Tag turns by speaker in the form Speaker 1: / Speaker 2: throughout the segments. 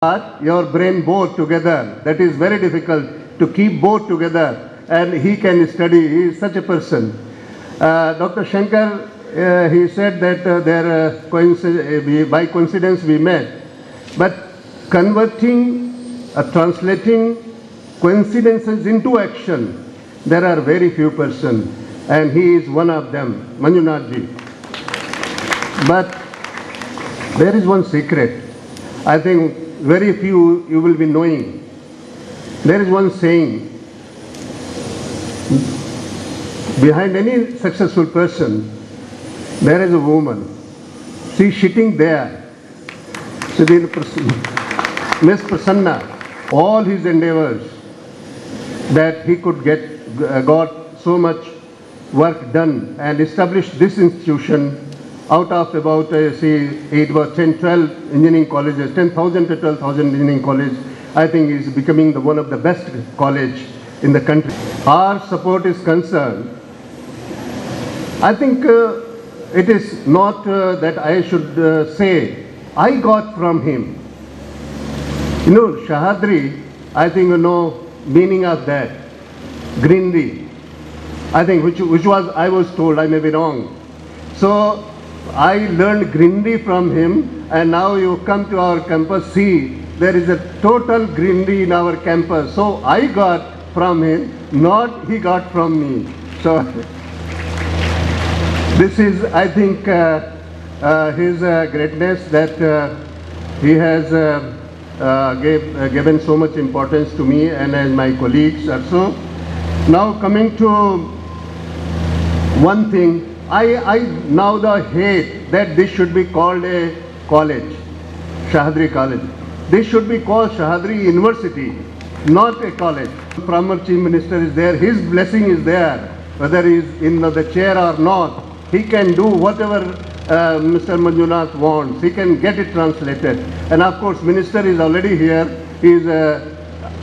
Speaker 1: your brain both together. That is very difficult to keep both together, and he can study. He is such a person. Dr. Shankar, he said that by coincidence we met, but converting, translating coincidences into action, there are very few persons, and he is one of them, Manjunath ji. But there is one secret. I think very few you will be knowing. There is one saying, behind any successful person, there is a woman. She is sitting there. Miss Prasanna, all his endeavors that he could got so much work done and established this institution out of about, it was 10, 12 engineering colleges, 10,000 to 12,000 engineering college. I think is becoming one of the best college in the country. Our support is concerned, I think it is not that I should say, I got from him. You know, Sahyadri, I think you know meaning of that, greenery. I think which was, I was told, I may be wrong. So I learned greenery from him, and now you come to our campus, see, there is a total greenery in our campus. So I got from him, not he got from me. So this is, I think, his greatness that he has given so much importance to me and as my colleagues also. Now coming to one thing, I now hate that this should be called a college, Sahyadri College. This should be called Sahyadri University, not a college. Former Chief Minister is there, his blessing is there, whether he is in the chair or not. He can do whatever Mr. Manjunath wants. He can get it translated. And of course, Minister is already here. His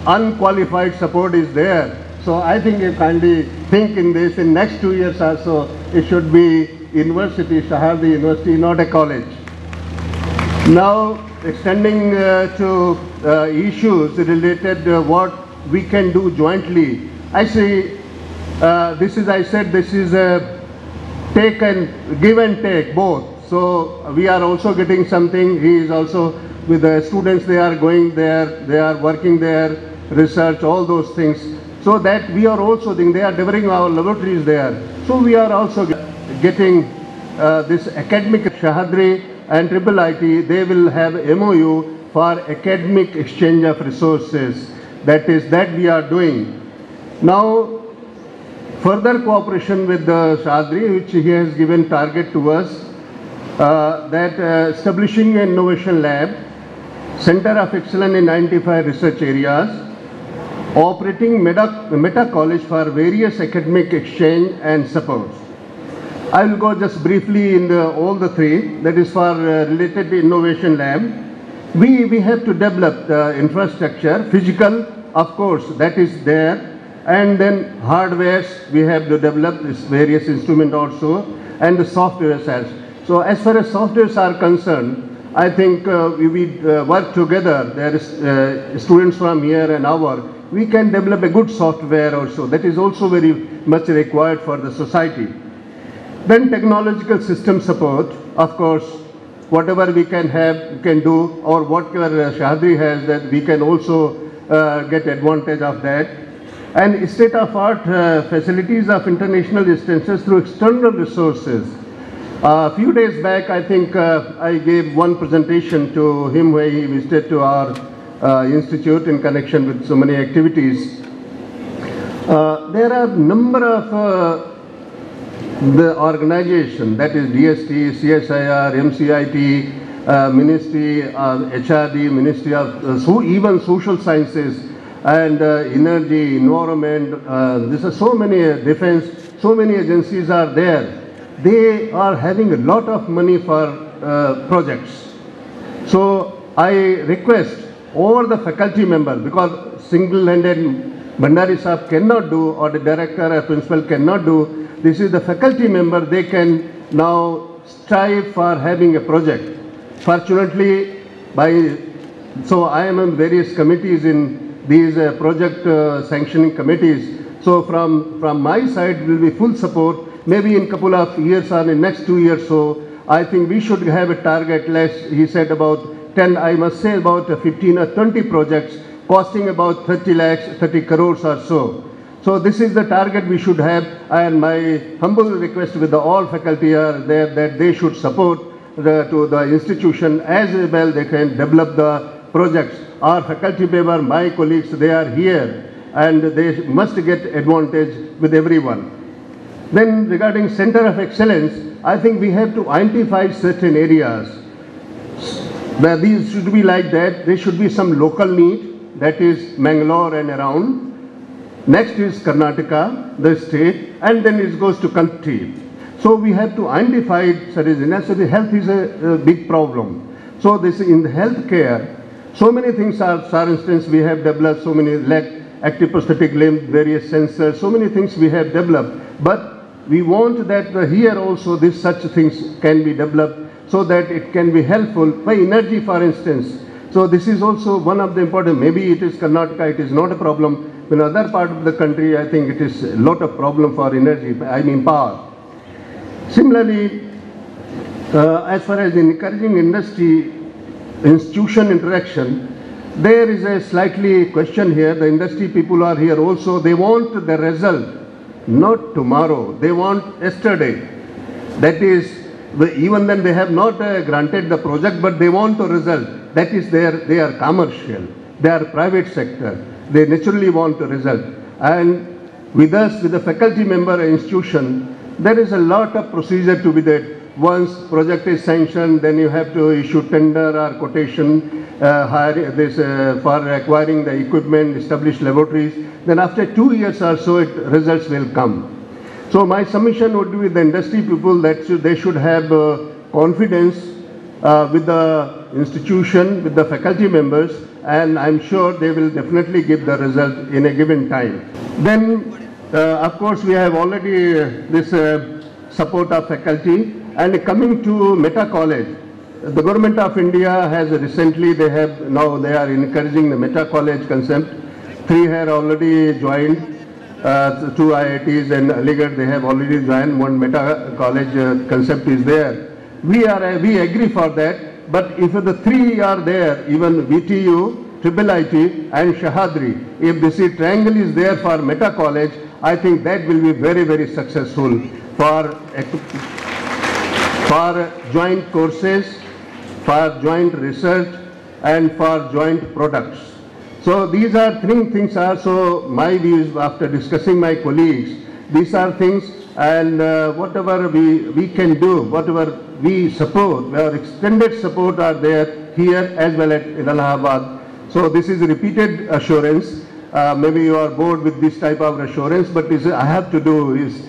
Speaker 1: unqualified support is there. So I think you kindly think in this, in next 2 years also, it should be University, Sahyadri University, not a college. Now, extending to issues related to what we can do jointly, I say, this is a take and give and take both. So we are also getting something. He is also with the students, they are going there, they are working there, research, all those things. So that we are also thinking, they are developing our laboratories there. So we are also getting this academic Sahyadri and IIIT, they will have MOU for academic exchange of resources. That is, that we are doing. Now, further cooperation with the Sahyadri, which he has given target to us, that establishing an innovation lab, Center of Excellence in 95 research areas, operating Meta College for various academic exchange and support. I will go just briefly in all the three. That is for related to innovation lab. We have to develop the infrastructure, physical, of course, that is there. And then hardwares, we have to develop this various instruments also, and the softwares as. So as far as softwares are concerned, I think we work together. There is students from here and our. We can develop a good software also. That is also very much required for the society. Then technological system support, of course, whatever we can have, we can do, or whatever Sahyadri has, that we can also get advantage of that. And state-of-art facilities of international instances through external resources. A few days back, I think I gave one presentation to him where he visited to our institute in connection with so many activities. There are a number of the organization, that is DST, CSIR, MCIT, Ministry of HRD, Ministry of even Social Sciences, and energy, environment, there are so many defense, so many agencies are there. They are having a lot of money for projects. So I request all the faculty members, because single-handed Bhandari Sahab cannot do, or the director or principal cannot do, this is the faculty member, they can now strive for having a project. Fortunately, by So I am in various committees in these project sanctioning committees. So from my side will be full support. Maybe in couple of years or in next 2 years so, I think we should have a target less, he said about 10, I must say about 15 or 20 projects costing about 30 lakhs, 30 crores or so. So this is the target we should have, and my humble request with all faculty are there that they should support to the institution as well they can develop the projects. Our faculty member, my colleagues, they are here and they must get advantage with everyone. Then regarding Center of Excellence, I think we have to identify certain areas where these should be like that. There should be some local need, that is Mangalore and around. Next is Karnataka, the state, and then it goes to country. So we have to identify, so the health is a big problem. So this in the healthcare, so many things are, for instance, we have developed so many leg, active prosthetic limb, various sensors, so many things we have developed. But we want that here also this such things can be developed so that it can be helpful by energy, for instance. So this is also one of the important, maybe it is Karnataka, it is not a problem. In other part of the country, I think it is a lot of problem for energy, I mean power. Similarly, as far as encouraging industry institution interaction, there is a slightly question here. The industry people are here also. They want the result, not tomorrow. They want yesterday. That is, even then they have not granted the project, but they want the result. That is they are commercial. They are private sector. They naturally want the result. And with us, with the faculty member institution, there is a lot of procedure to be there. Once project is sanctioned, then you have to issue tender or quotation, hire this for acquiring the equipment, establish laboratories. Then after 2 years or so, results will come. So my submission would be with the industry people that they should have confidence with the institution, with the faculty members, and I'm sure they will definitely give the result in a given time. Then, of course, we have already this support of faculty. And coming to Meta College, the Government of India has recently, they are encouraging the Meta College concept. 3 have already joined, 2 IITs and Aligarh, they have already joined. One Meta College concept is there. We agree for that, but if the 3 are there, even VTU, IIIT and Shahadri, if this triangle is there for Meta College, I think that will be very, very successful for joint courses, for joint research, and for joint products. So these are 3 things are, so my views after discussing my colleagues, these are things, and whatever we can do, whatever we support, our extended support are there here as well as in Allahabad. So this is repeated assurance. Maybe you are bored with this type of assurance, but I have to do is,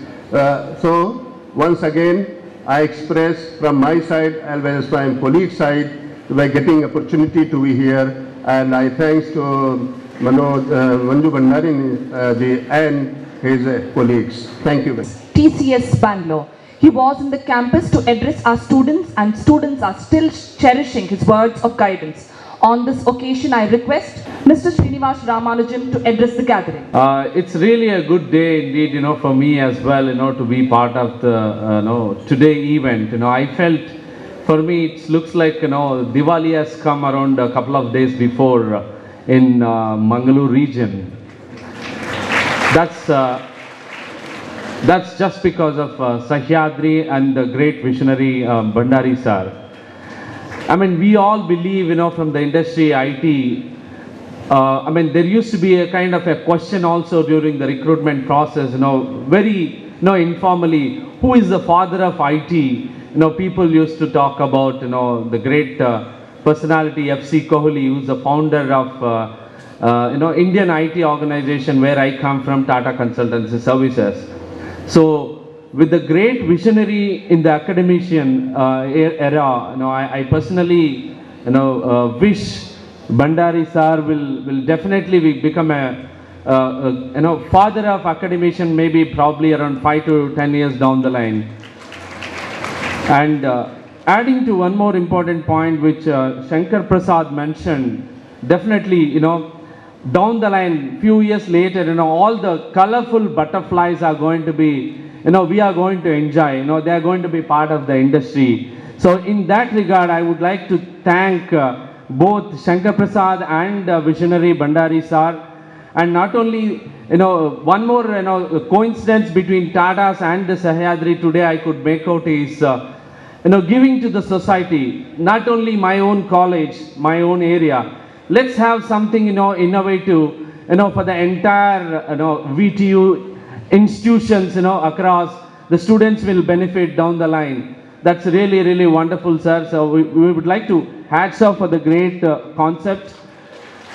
Speaker 1: so once again, I express from my side as well as my colleague side by getting opportunity to be here, and I thanks to Manju Bhandari ji and his colleagues. Thank you.
Speaker 2: TCS Bangalore. He was in the campus to address our students, and students are still cherishing his words of guidance. On this occasion, I request Mr. Srinivas Ramanujan to address the gathering.
Speaker 3: It's really a good day indeed, for me as well, to be part of the, today event. I felt, for me, it looks like, Diwali has come around a couple of days before in Mangalore region. That's just because of Sahyadri and the great visionary Bhandari sir. I mean, we all believe, from the industry, IT, there used to be a kind of a question also during the recruitment process, very, informally, who is the father of IT? People used to talk about, the great personality FC Kohli, who's the founder of, Indian IT organization where I come from, Tata Consultancy Services. So, with the great visionary in the academician era, I personally, wish Bhandari sir will definitely become a, father of academician, maybe probably around 5 to 10 years down the line. And adding to one more important point which Shankar Prasad mentioned, definitely, down the line, few years later, all the colorful butterflies are going to be, we are going to enjoy, they are going to be part of the industry. So in that regard, I would like to thank both Shankar Prasad and Visionary Bhandari sir. And not only, one more, coincidence between Tatas and the Sahyadri today I could make out is, giving to the society, not only my own college, my own area. Let's have something, innovative, for the entire, VTU institutions, across. The students will benefit down the line. That's really, really wonderful, sir. So we would like to hats off for the great concept.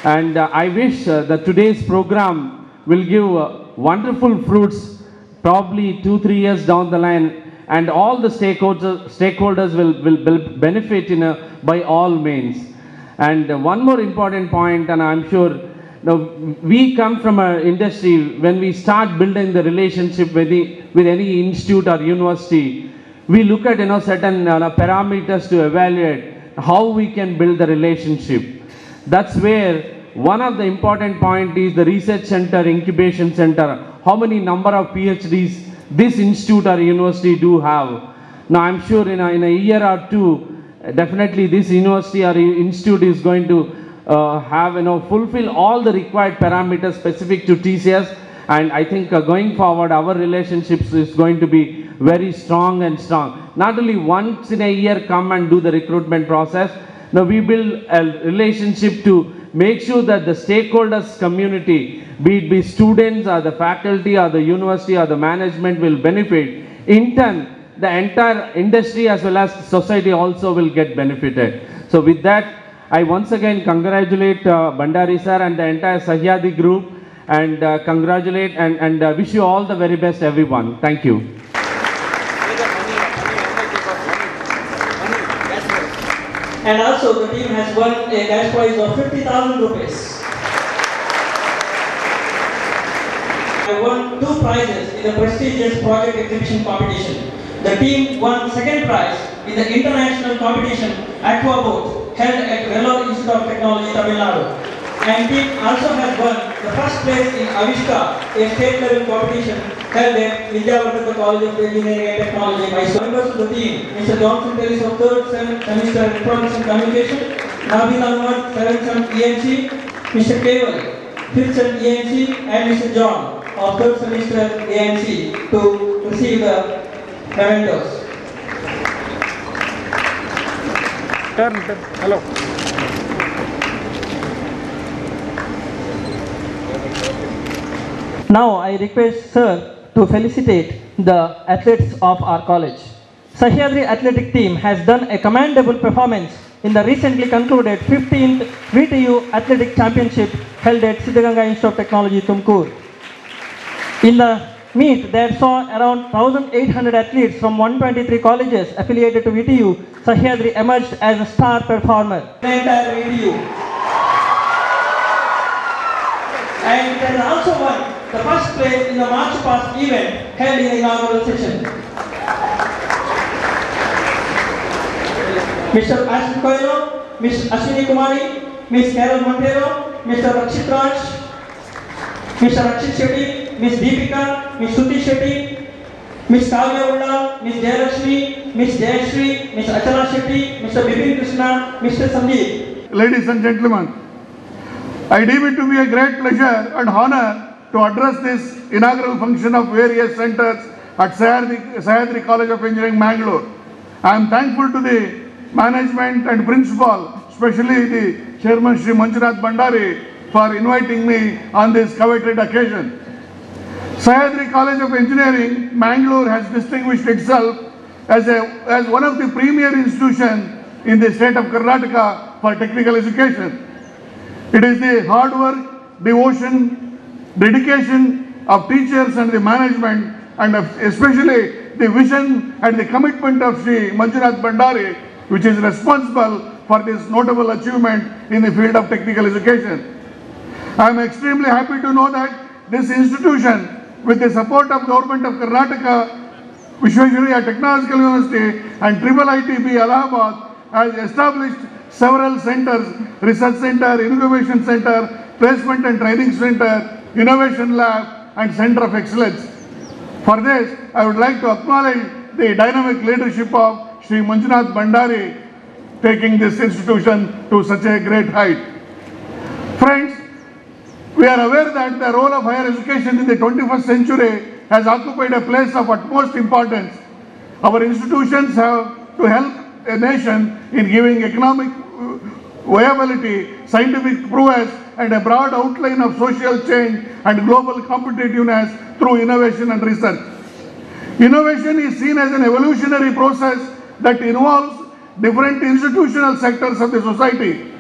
Speaker 3: And I wish that today's program will give wonderful fruits, probably 2-3 years down the line, and all the stakeholders will benefit by all means. And one more important point, and I'm sure we come from an industry, when we start building the relationship with any institute or university, we look at certain parameters to evaluate how we can build the relationship. That's where one of the important point is the research center, incubation center, how many number of PhDs this institute or university do have. Now I'm sure in a year or two, definitely this university or institute is going to have, fulfill all the required parameters specific to TCS. And I think going forward, our relationships is going to be very strong and strong. Not only once in a year come and do the recruitment process. Now we build a relationship to make sure that the stakeholders community, be it students or the faculty or the university or the management, will benefit. In turn, the entire industry as well as society also will get benefited. So with that, I once again congratulate Bhandari sir and the entire Sahyadri group, and congratulate and wish you all the very best, everyone. Thank you.
Speaker 4: And also the team has won a cash prize of 50,000 rupees. I won 2 prizes in the prestigious project exhibition competition. The team won second prize in the international competition Aqua Boat held at Vellore Institute of Technology, Tamil Nadu. And team also has won the first place in Avishka, a state level competition held at Vidyavardhaka College of Engineering and Technology. Members of the team, Mr. Johnson Terris of 3rd semester Electronics and Communication, Nabeel Ahmad, 7th sem ENC, Mr. Keval, 5th sem ENC, and Mr. John of 3rd semester ENC to receive the mementos.
Speaker 5: Hello.
Speaker 4: Now I request Sir to felicitate the athletes of our college. Sahyadri athletic team has done a commendable performance in the recently concluded 15th VTU Athletic Championship held at Siddhaganga Institute of Technology, Tumkur. In the meet, there saw around 1,800 athletes from 123 colleges affiliated to VTU. Sahyadri emerged as a star performer. The entire VTU. And it has also won the first place in the March Past event held in the inaugural session. Mr. Ashwin Koilo, Ms. Ashwini Kumari, Ms. Carol Montero, Mr. Rakshit Raj, Mr. Rakshit Shetty, Ms. Deepika, Ms. Suti Shetty, Ms. Kavya Ulla, Ms. Jayalakshmi, Ms. Jayashree, Ms. Achala Shetty, Mr. Bipin Krishna, Mr. Sandeep.
Speaker 5: Ladies and gentlemen, I deem it to be a great pleasure and honor to address this inaugural function of various centers at Sahyadri College of Engineering, Mangalore. I am thankful to the management and principal, especially the Chairman Shri Manjunath Bhandari, for inviting me on this coveted occasion. Sahyadri College of Engineering, Mangalore has distinguished itself as one of the premier institutions in the state of Karnataka for technical education. It is the hard work, devotion, dedication of teachers and the management, and especially the vision and the commitment of Shri Manjunath Bhandari, which is responsible for this notable achievement in the field of technical education. I am extremely happy to know that this institution, with the support of Government of Karnataka, Vishwesvaraya Technological University and IIITB Allahabad, has established several centers, research center, incubation center, placement and training center, innovation lab and center of excellence. For this, I would like to acknowledge the dynamic leadership of Shri Manjunath Bhandari, taking this institution to such a great height. Friends, we are aware that the role of higher education in the 21st century has occupied a place of utmost importance. Our institutions have to help a nation in giving economic viability, scientific prowess, and a broad outline of social change and global competitiveness through innovation and research. Innovation is seen as an evolutionary process that involves different institutional sectors of the society.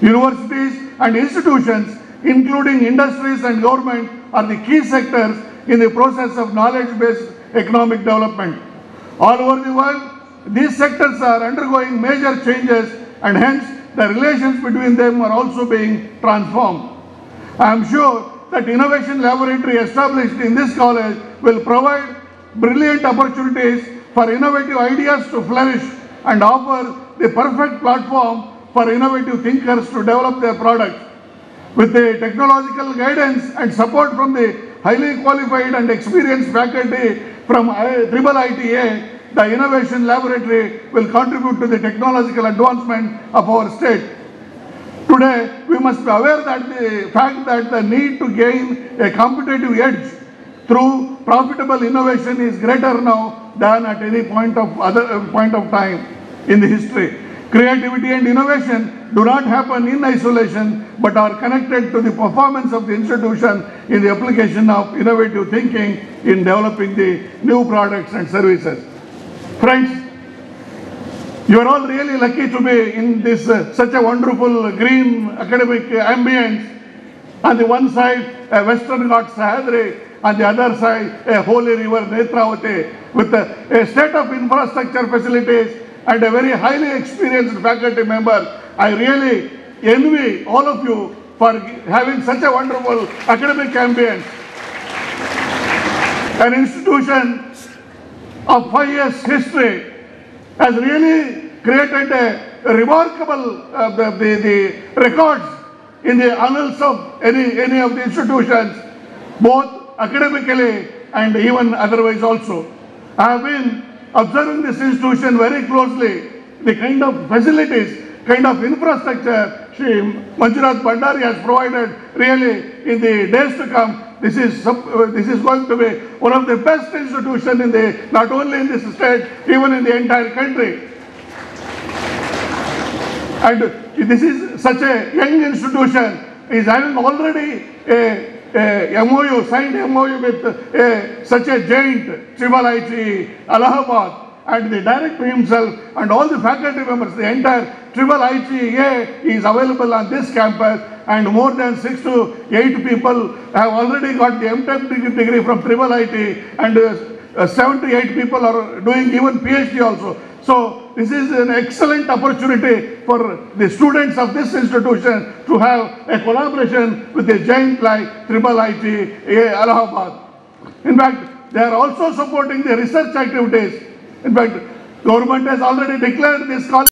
Speaker 5: Universities and institutions, including industries and government, are the key sectors in the process of knowledge-based economic development. All over the world, these sectors are undergoing major changes, and hence the relations between them are also being transformed. I am sure that Innovation Laboratory established in this college will provide brilliant opportunities for innovative ideas to flourish and offer the perfect platform for innovative thinkers to develop their products. With the technological guidance and support from the highly qualified and experienced faculty from IITA, the Innovation Laboratory will contribute to the technological advancement of our state. Today, we must be aware that the fact that the need to gain a competitive edge through profitable innovation is greater now than at any point of time in the history. Creativity and innovation do not happen in isolation, but are connected to the performance of the institution in the application of innovative thinking in developing the new products and services. Friends, you are all really lucky to be in this such a wonderful green academic ambience. On the one side, a Western Ghats Sahyadri, on the other side, a holy river Netravati, with a state of infrastructure facilities and a very highly experienced faculty member. I really envy all of you for having such a wonderful academic ambience. An institution of 5 years history has really created a remarkable the records in the annals of any of the institutions, both academically and even otherwise also. I have been observing this institution very closely, the kind of facilities, kind of infrastructure Shri Manjunath Bhandari has provided really in the days to come. This is going to be one of the best institutions in the, not only in this state, even in the entire country. And this is such a young institution, is having already a MOU, signed MOU with such a giant, IIT, Allahabad, and the director himself and all the faculty members, the entire IITA is available on this campus, and more than 6 to 8 people have already got the MTech degree from IIT, and 7 to 8 people are doing even PhD also. So this is an excellent opportunity for the students of this institution to have a collaboration with a giant like IIT Allahabad. In fact, they are also supporting the research activities. In fact, government has already declared this college